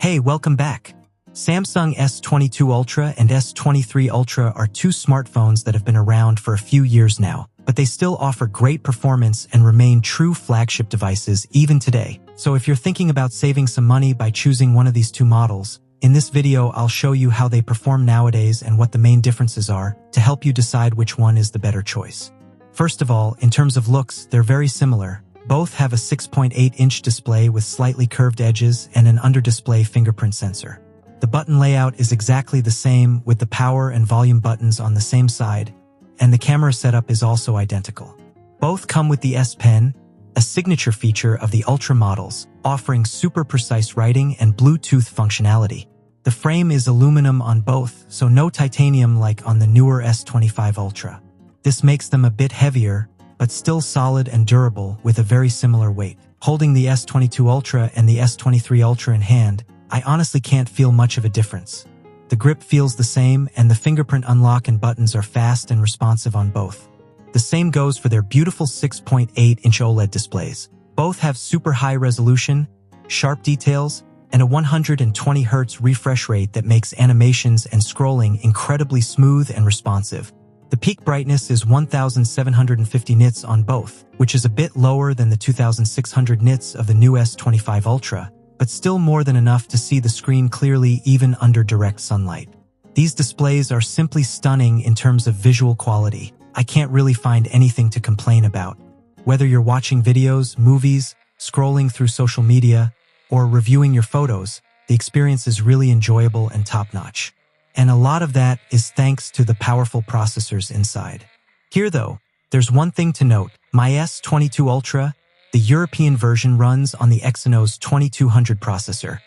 Hey, welcome back. Samsung S22 Ultra and S23 Ultra are two smartphones that have been around for a few years now, but they still offer great performance and remain true flagship devices even today. So if you're thinking about saving some money by choosing one of these two models, in this video I'll show you how they perform nowadays and what the main differences are to help you decide which one is the better choice. First of all, in terms of looks, they're very similar. Both have a 6.8-inch display with slightly curved edges and an under-display fingerprint sensor. The button layout is exactly the same, with the power and volume buttons on the same side, and the camera setup is also identical. Both come with the S Pen, a signature feature of the Ultra models, offering super precise writing and Bluetooth functionality. The frame is aluminum on both, so no titanium like on the newer S25 Ultra. This makes them a bit heavier, but still solid and durable with a very similar weight. Holding the S22 Ultra and the S23 Ultra in hand, I honestly can't feel much of a difference. The grip feels the same, and the fingerprint unlock and buttons are fast and responsive on both. The same goes for their beautiful 6.8-inch OLED displays. Both have super high resolution, sharp details, and a 120 Hz refresh rate that makes animations and scrolling incredibly smooth and responsive. The peak brightness is 1750 nits on both, which is a bit lower than the 2600 nits of the new S25 Ultra, but still more than enough to see the screen clearly even under direct sunlight. These displays are simply stunning in terms of visual quality. I can't really find anything to complain about. Whether you're watching videos, movies, scrolling through social media, or reviewing your photos, the experience is really enjoyable and top-notch. And a lot of that is thanks to the powerful processors inside. Here though, there's one thing to note. My S22 Ultra, the European version, runs on the Exynos 2200 processor,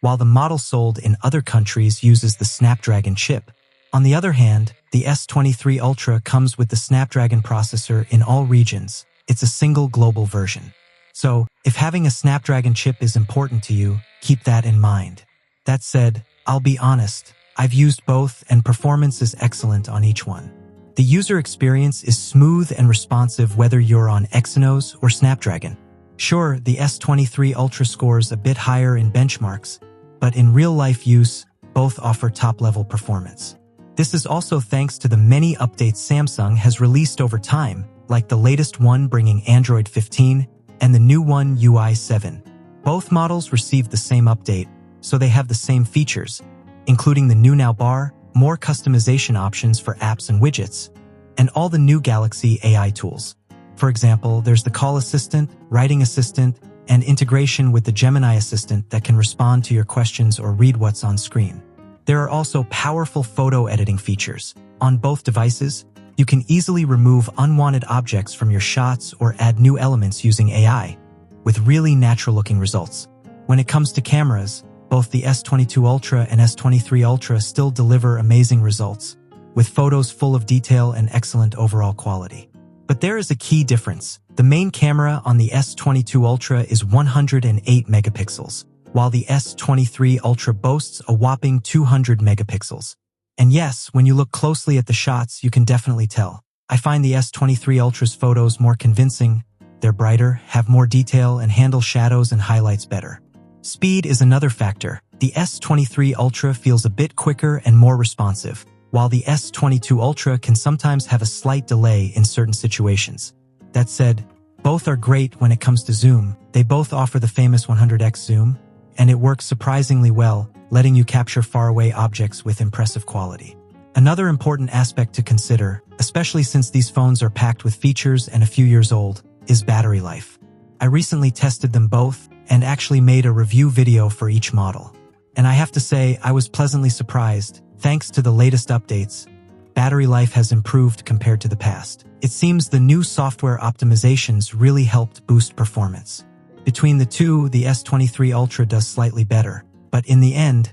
while the model sold in other countries uses the Snapdragon chip. On the other hand, the S23 Ultra comes with the Snapdragon processor in all regions. It's a single global version. So, if having a Snapdragon chip is important to you, keep that in mind. That said, I'll be honest, I've used both and performance is excellent on each one. The user experience is smooth and responsive whether you're on Exynos or Snapdragon. Sure, the S23 Ultra scores a bit higher in benchmarks, but in real-life use, both offer top-level performance. This is also thanks to the many updates Samsung has released over time, like the latest one bringing Android 15 and the new one UI 7. Both models received the same update, so they have the same features, including the new Now bar, more customization options for apps and widgets, and all the new Galaxy AI tools. For example, there's the Call Assistant, Writing Assistant, and integration with the Gemini Assistant that can respond to your questions or read what's on screen. There are also powerful photo editing features. On both devices, you can easily remove unwanted objects from your shots or add new elements using AI, with really natural-looking results. When it comes to cameras, both the S22 Ultra and S23 Ultra still deliver amazing results, with photos full of detail and excellent overall quality. But there is a key difference. The main camera on the S22 Ultra is 108 megapixels, while the S23 Ultra boasts a whopping 200 megapixels. And yes, when you look closely at the shots, you can definitely tell. I find the S23 Ultra's photos more convincing. They're brighter, have more detail, and handle shadows and highlights better. Speed is another factor. The S23 Ultra feels a bit quicker and more responsive, while the S22 Ultra can sometimes have a slight delay in certain situations. That said, both are great when it comes to zoom. They both offer the famous 100x zoom, and it works surprisingly well, letting you capture faraway objects with impressive quality. Another important aspect to consider, especially since these phones are packed with features and a few years old, is battery life. I recently tested them both, and actually made a review video for each model. And I have to say, I was pleasantly surprised. Thanks to the latest updates, battery life has improved compared to the past. It seems the new software optimizations really helped boost performance. Between the two, the S23 Ultra does slightly better, but in the end,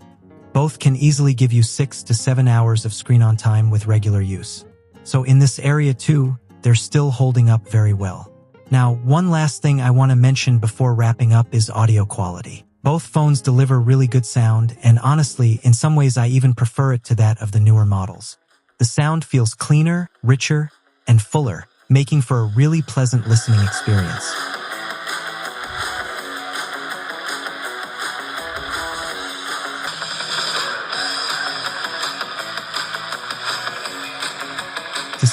both can easily give you 6 to 7 hours of screen-on time with regular use. So in this area too, they're still holding up very well. Now, one last thing I want to mention before wrapping up is audio quality. Both phones deliver really good sound, and honestly, in some ways I even prefer it to that of the newer models. The sound feels cleaner, richer, and fuller, making for a really pleasant listening experience.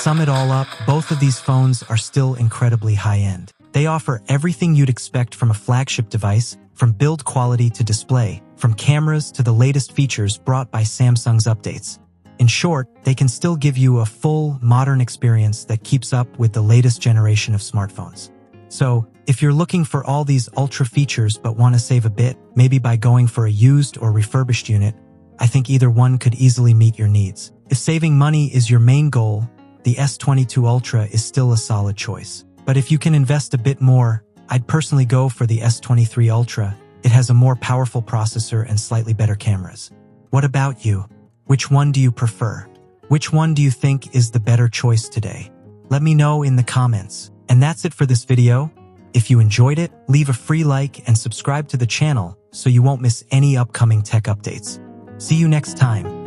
sum it all up, both of these phones are still incredibly high-end. They offer everything you'd expect from a flagship device, from build quality to display, from cameras to the latest features brought by Samsung's updates. In short, they can still give you a full, modern experience that keeps up with the latest generation of smartphones. So, if you're looking for all these Ultra features but want to save a bit, maybe by going for a used or refurbished unit, I think either one could easily meet your needs. If saving money is your main goal, the S22 Ultra is still a solid choice. But if you can invest a bit more, I'd personally go for the S23 Ultra. It has a more powerful processor and slightly better cameras. What about you? Which one do you prefer? Which one do you think is the better choice today? Let me know in the comments. And that's it for this video. If you enjoyed it, leave a free like and subscribe to the channel so you won't miss any upcoming tech updates. See you next time.